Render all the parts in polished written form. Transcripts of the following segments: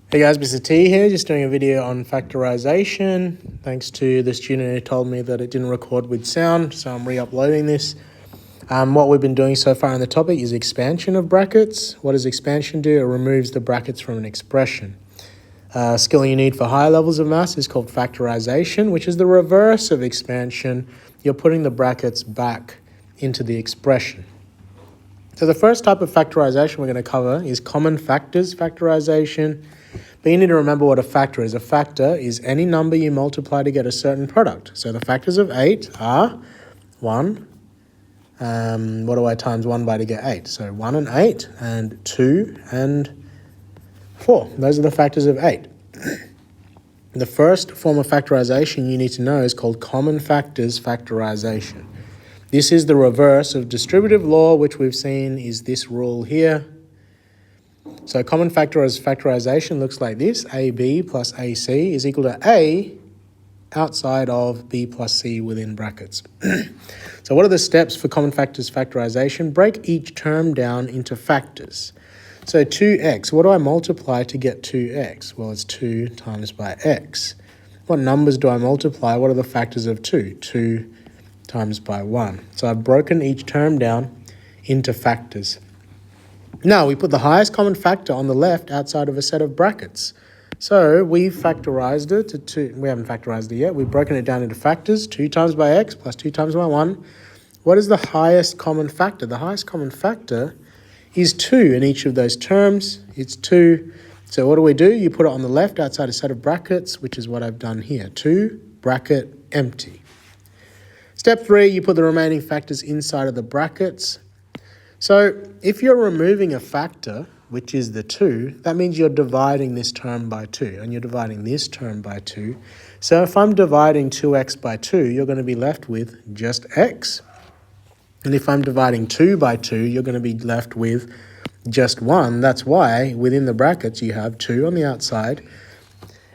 Hey guys, Mr. T here, just doing a video on factorization. Thanks to the student who told me that it didn't record with sound, so I'm re-uploading this. What we've been doing so far on the topic is expansion of brackets. What does expansion do? It removes the brackets from an expression. Skill you need for higher levels of maths is called factorization, which is the reverse of expansion. You're putting the brackets back into the expression. So the first type of factorization we're going to cover is common factors factorization. But you need to remember what a factor is. A factor is any number you multiply to get a certain product. So the factors of 8 are 1. What do I times 1 by to get 8? So 1 and 8 and 2 and 4. Those are the factors of 8. The first form of factorization you need to know is called common factors factorization. This is the reverse of distributive law, which we've seen is this rule here. So common factorization looks like this. AB plus AC is equal to A outside of B plus C within brackets. So what are the steps for common factors factorization? Break each term down into factors. So 2x, what do I multiply to get 2x? Well, it's 2 times by x. What numbers do I multiply? What are the factors of 2? 2 times by 1. So I've broken each term down into factors. Now we put the highest common factor on the left outside of a set of brackets. So we've factorized it to 2. We haven't factorized it yet. We've broken it down into factors. 2 times by x plus 2 times by 1. What is the highest common factor? The highest common factor is 2 in each of those terms. It's 2. So what do? You put it on the left outside a set of brackets, which is what I've done here. 2, bracket, empty. Step 3, you put the remaining factors inside of the brackets. So if you're removing a factor, which is the 2, that means you're dividing this term by 2, and you're dividing this term by 2. So if I'm dividing 2x by 2, you're going to be left with just x. And if I'm dividing 2 by 2, you're going to be left with just 1. That's why within the brackets you have 2 on the outside,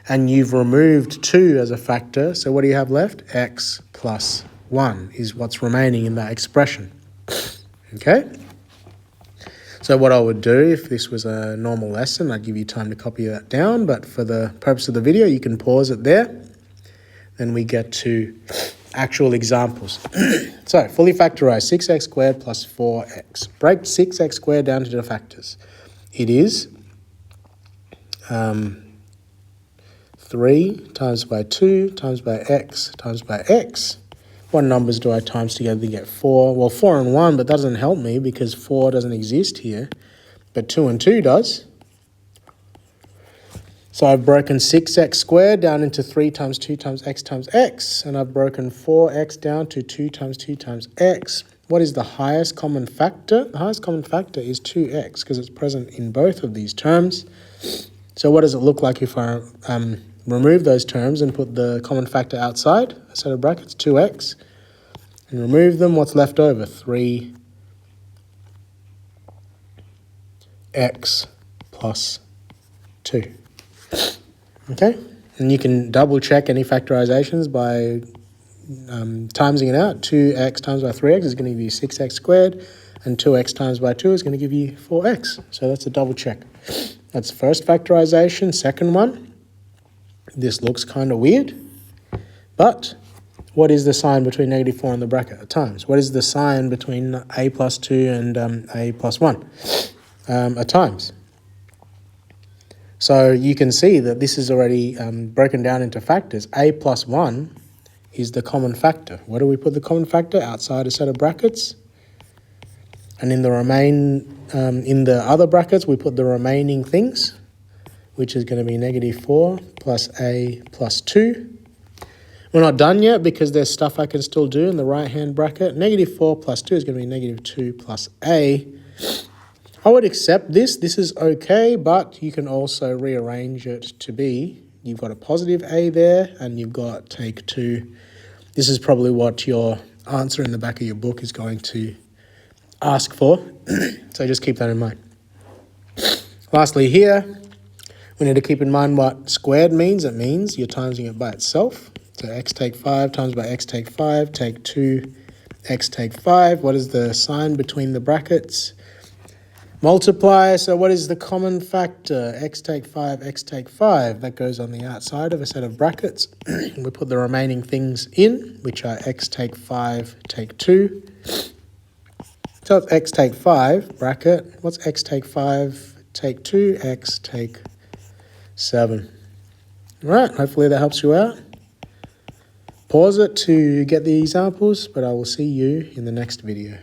and you've removed 2 as a factor. So what do you have left? X plus 1 is what's remaining in that expression. Okay? So what I would do if this was a normal lesson, I'd give you time to copy that down, but for the purpose of the video, you can pause it there. Then we get to actual examples. So fully factorize 6x squared plus 4x. Break 6x squared down to the factors. It is 3 times by 2 times by x times by x. What numbers do I times together to get 4? Well, 4 and 1, but that doesn't help me because 4 doesn't exist here, but 2 and 2 does. So I've broken 6x squared down into 3 times 2 times x, and I've broken 4x down to 2 times 2 times x. What is the highest common factor? The highest common factor is 2x because it's present in both of these terms. So what does it look like if I remove those terms and put the common factor outside a set of brackets, 2x, and remove them? What's left over? 3x plus 2. Okay, and you can double check any factorizations by timesing it out. 2x times by 3x is going to give you 6x squared, and 2x times by 2 is going to give you 4x. So that's a double check. That's the first factorization. Second one, this looks kind of weird, but what is the sign between negative 4 and the bracket at times? What is the sign between a plus 2 and a plus 1 at times? So you can see that this is already broken down into factors. A plus 1 is the common factor. Where do we put the common factor? Outside a set of brackets. And in the other brackets, we put the remaining things, which is going to be negative 4 plus a plus 2. We're not done yet because there's stuff I can still do in the right-hand bracket. Negative 4 plus 2 is going to be negative 2 plus a. I would accept this. This is okay, but you can also rearrange it to be, you've got a positive a there, and you've got take 2. This is probably what your answer in the back of your book is going to ask for. So just keep that in mind. Lastly here, we need to keep in mind what squared means. It means you're timesing it by itself. So x take 5 times by x take 5, take 2, x take 5. What is the sign between the brackets? Multiply, so what is the common factor? X take 5, X take 5. That goes on the outside of a set of brackets. We put the remaining things in, which are X take 5, take 2. So it's X take 5, bracket. What's X take 5, take 2? X take 7. All right, hopefully that helps you out. Pause it to get the examples, but I will see you in the next video.